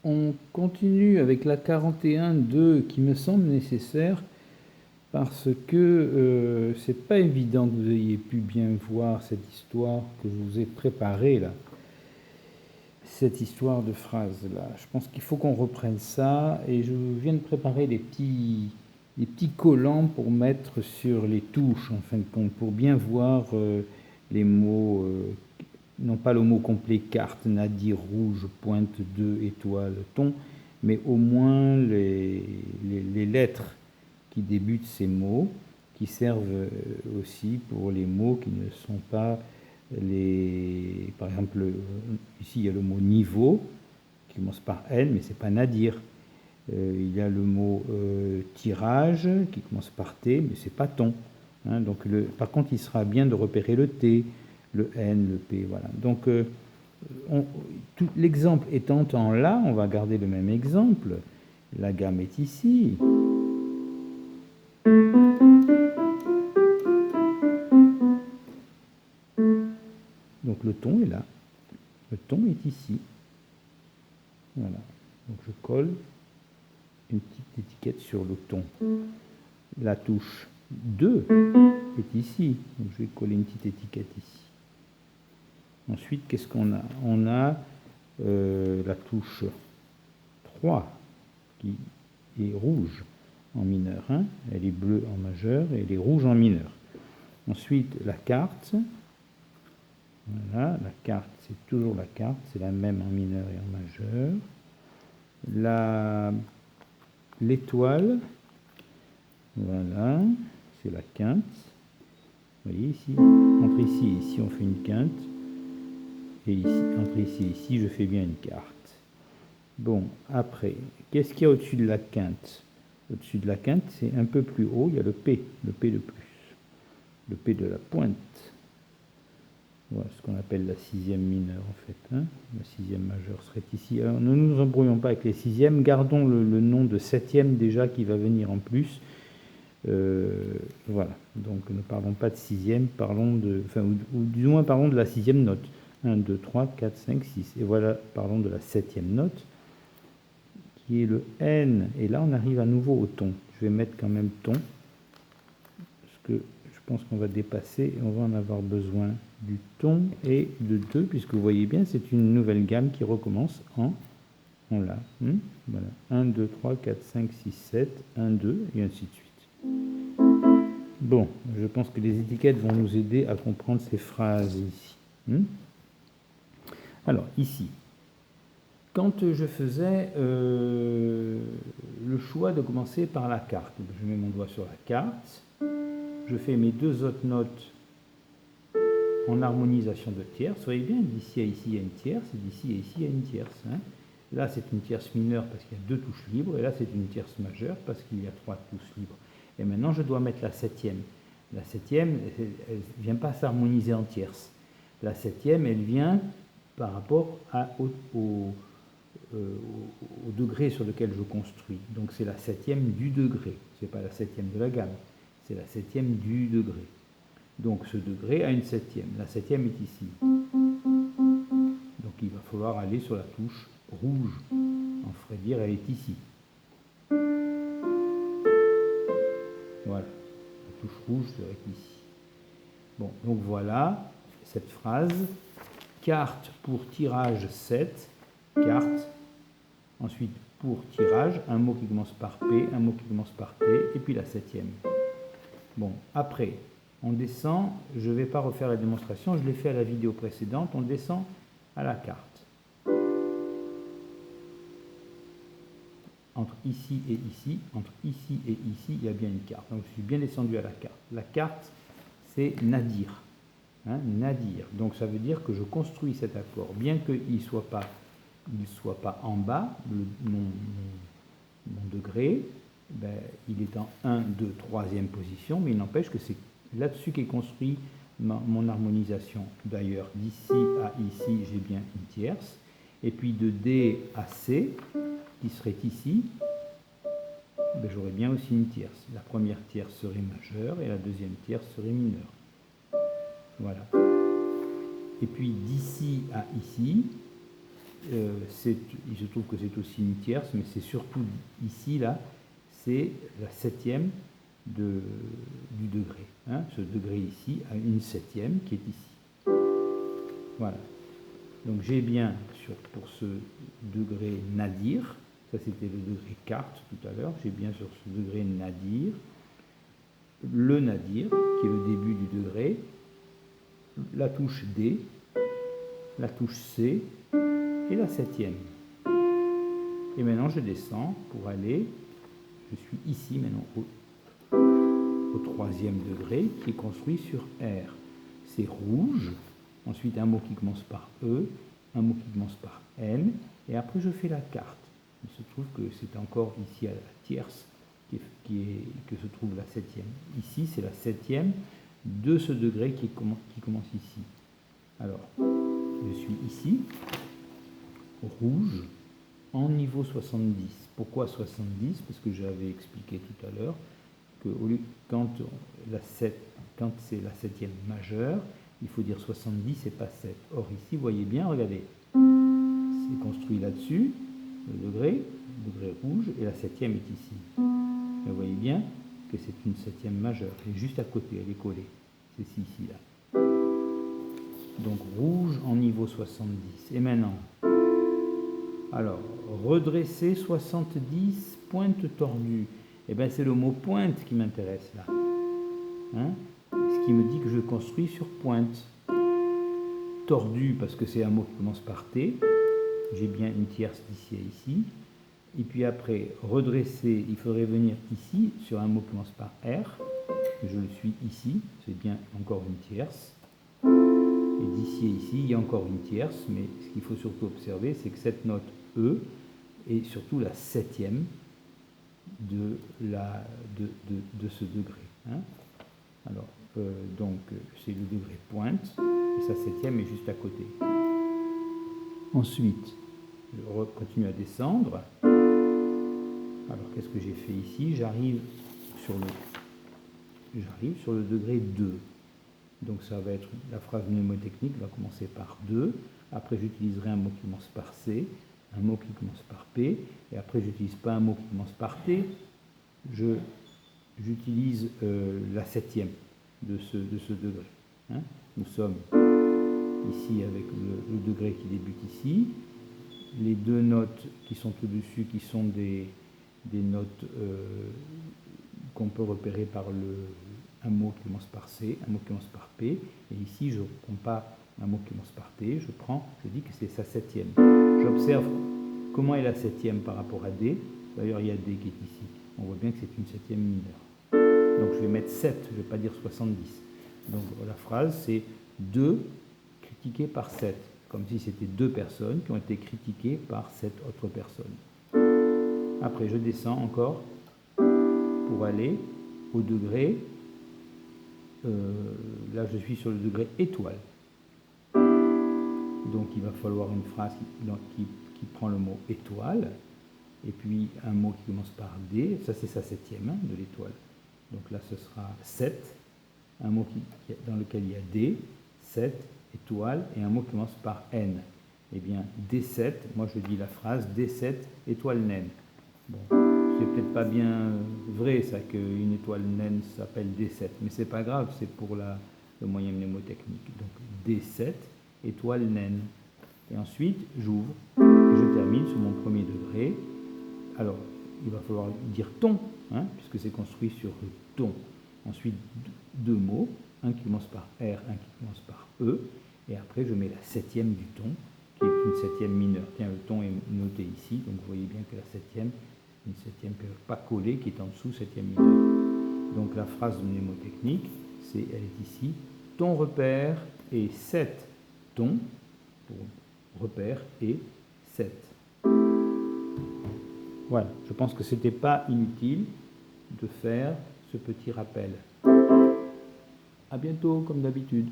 On continue avec la 41.2 qui me semble nécessaire parce que c'est pas évident que vous ayez pu bien voir cette histoire que je vous ai préparée là. Cette histoire de phrase là. Je pense qu'il faut qu'on reprenne ça et je viens de préparer des petits collants pour mettre sur les touches en fin de compte, pour bien voir les mots, non pas le mot complet carte, nadir, rouge, pointe, 2, étoile, ton, mais au moins les lettres qui débutent ces mots, qui servent aussi pour les mots qui ne sont pas les... Par exemple, ici il y a le mot niveau, qui commence par N, mais c'est pas nadir. Il y a le mot tirage, qui commence par T, mais c'est pas ton. Hein, donc par contre, il sera bien de repérer le T, le N, le P, voilà. Donc, l'exemple étant en là, on va garder le même exemple. La gamme est ici. Donc, le ton est là. Le ton est ici. Voilà. Donc, je colle une petite étiquette sur le ton. La touche 2 est ici. Donc, je vais coller une petite étiquette ici. Ensuite, qu'est-ce qu'on a? On a la touche 3 qui est rouge en mineur. Hein. Elle est bleue en majeur et elle est rouge en mineur. Ensuite, la carte. Voilà, la carte, c'est toujours la carte. C'est la même en mineur et en majeur. L'étoile, voilà, c'est la quinte. Vous voyez ici, entre ici et ici, on fait une quinte. Et ici, entre ici et ici, je fais bien une carte. Bon, après, qu'est-ce qu'il y a au-dessus de la quinte? Au-dessus de la quinte, c'est un peu plus haut, il y a le P de plus. Le P de la pointe. Voilà ce qu'on appelle la sixième mineure, en fait. Hein. La sixième majeure serait ici. Alors, ne nous embrouillons pas avec les sixièmes. Gardons le nom de septième déjà qui va venir en plus. Voilà. Donc, ne parlons pas de sixième, parlons de... Enfin, ou du moins, parlons de la sixième note. 1, 2, 3, 4, 5, 6. Et voilà, parlons de la septième note, qui est le N. Et là, on arrive à nouveau au ton. Je vais mettre quand même ton, parce que je pense qu'on va dépasser et on va en avoir besoin du ton et de 2, puisque vous voyez bien, c'est une nouvelle gamme qui recommence en La. Voilà. 1, 2, 3, 4, 5, 6, 7, 1, 2, et ainsi de suite. Bon, je pense que les étiquettes vont nous aider à comprendre ces phrases ici. Alors, ici, quand je faisais le choix de commencer par la carte, je mets mon doigt sur la carte, je fais mes deux autres notes en harmonisation de tierces. Vous voyez bien, d'ici à ici, il y a une tierce, et d'ici à ici, il y a une tierce. Hein. Là, c'est une tierce mineure parce qu'il y a 2 touches libres, et là, c'est une tierce majeure parce qu'il y a 3 touches libres. Et maintenant, je dois mettre la septième. La septième, elle ne vient pas s'harmoniser en tierces. La septième, elle vient par rapport au degré sur lequel je construis. Donc, c'est la septième du degré. Ce n'est pas la septième de la gamme, c'est la septième du degré. Donc ce degré a une septième. La septième est ici. Donc il va falloir aller sur la touche rouge. On ferait dire elle est ici. Voilà. La touche rouge serait ici. Bon, donc voilà cette phrase. Carte pour tirage 7. Carte. Ensuite pour tirage, un mot qui commence par P, un mot qui commence par T, et puis la septième. Bon, après, on descend, je ne vais pas refaire la démonstration, je l'ai fait à la vidéo précédente, on descend à la carte. Entre ici et ici, entre ici et ici, il y a bien une carte. Donc je suis bien descendu à la carte. La carte, c'est nadir. Hein, nadir. Donc ça veut dire que je construis cet accord, bien qu'il ne soit pas en bas, mon degré, ben, il est en 1, 2, 3e position, mais il n'empêche que c'est là-dessus qu'est construit mon harmonisation. D'ailleurs, d'ici à ici, j'ai bien une tierce. Et puis de D à C, qui serait ici, ben, j'aurais bien aussi une tierce. La première tierce serait majeure et la deuxième tierce serait mineure. Voilà. Et puis d'ici à ici, il se trouve que c'est aussi une tierce, mais c'est surtout ici, là, c'est la septième du degré. Hein. Ce degré ici a une septième qui est ici. Voilà. Donc j'ai bien, pour ce degré nadir, ça c'était le degré quarte tout à l'heure, j'ai bien sur ce degré nadir, le nadir, qui est le début du degré, la touche D, la touche C et la septième. Et maintenant je descends pour aller, je suis ici maintenant au troisième degré qui est construit sur R. C'est rouge, ensuite un mot qui commence par E, un mot qui commence par N, et après je fais la carte. Il se trouve que c'est encore ici à la tierce que se trouve la septième. Ici c'est la septième de ce degré qui commence ici. Alors, je suis ici, rouge, en niveau 70. Pourquoi 70? Parce que j'avais expliqué tout à l'heure que quand c'est la septième majeure, il faut dire 70 et pas 7. Or ici, vous voyez bien, regardez, c'est construit là-dessus, le degré rouge, et la septième est ici. Et vous voyez bien que c'est une septième majeure. Elle est juste à côté, elle est collée. C'est ici, là. Donc rouge en niveau 70. Et maintenant, alors, redresser 70, pointe tordue. Eh bien, c'est le mot pointe qui m'intéresse là. Hein? Ce qui me dit que je construis sur pointe. Tordu, parce que c'est un mot qui commence par T. J'ai bien une tierce d'ici à ici. Et puis après, redresser, il faudrait venir ici, sur un mot qui commence par R. Je le suis ici, c'est bien encore une tierce. Et d'ici et ici, il y a encore une tierce, mais ce qu'il faut surtout observer, c'est que cette note E est surtout la septième de ce degré. Hein. Alors, donc, c'est le degré pointe, et sa septième est juste à côté. Ensuite, je continue à descendre. Alors, qu'est-ce que j'ai fait ici? J'arrive sur le degré 2. Donc, ça va être, la phrase mnémotechnique va commencer par 2. Après, j'utiliserai un mot qui commence par C, un mot qui commence par P, et après, je n'utilise pas un mot qui commence par T, j'utilise la septième de ce degré. Hein. Nous sommes ici avec le degré qui débute ici. Les deux notes qui sont au-dessus, qui sont des notes qu'on peut repérer par un mot qui commence par C, un mot qui commence par P, et ici je ne prends pas un mot qui commence par T, je dis que c'est sa septième. J'observe comment est la septième par rapport à D, d'ailleurs il y a D qui est ici, on voit bien que c'est une septième mineure. Donc je vais mettre 7, je ne vais pas dire 70. Donc la phrase c'est 2 critiqué par 7, comme si c'était 2 personnes qui ont été critiquées par cette autre personne. Après je descends encore pour aller au degré, là je suis sur le degré étoile. Donc il va falloir une phrase qui prend le mot étoile, et puis un mot qui commence par D, ça c'est sa septième hein, de l'étoile. Donc là ce sera 7, un mot dans lequel il y a D, 7, étoile, et un mot qui commence par N. Eh bien D7, moi je dis la phrase D7, étoile naine. Bon, c'est peut-être pas bien vrai ça qu'une étoile naine s'appelle D7, mais c'est pas grave, c'est pour le moyen mnémotechnique. Donc D7, étoile naine. Et ensuite, j'ouvre et je termine sur mon premier degré. Alors, il va falloir dire ton, hein, puisque c'est construit sur le ton. Ensuite, deux mots, un qui commence par R, un qui commence par E. Et après, je mets la septième du ton, qui est une septième mineure. Tiens, le ton est noté ici, donc vous voyez bien que la septième, une septième pas collée, qui est en dessous, septième mineure. Donc la phrase mnémotechnique, elle est ici. Ton repère est 7 tons, pour repère et 7. Voilà, je pense que ce n'était pas inutile de faire ce petit rappel. À bientôt, comme d'habitude.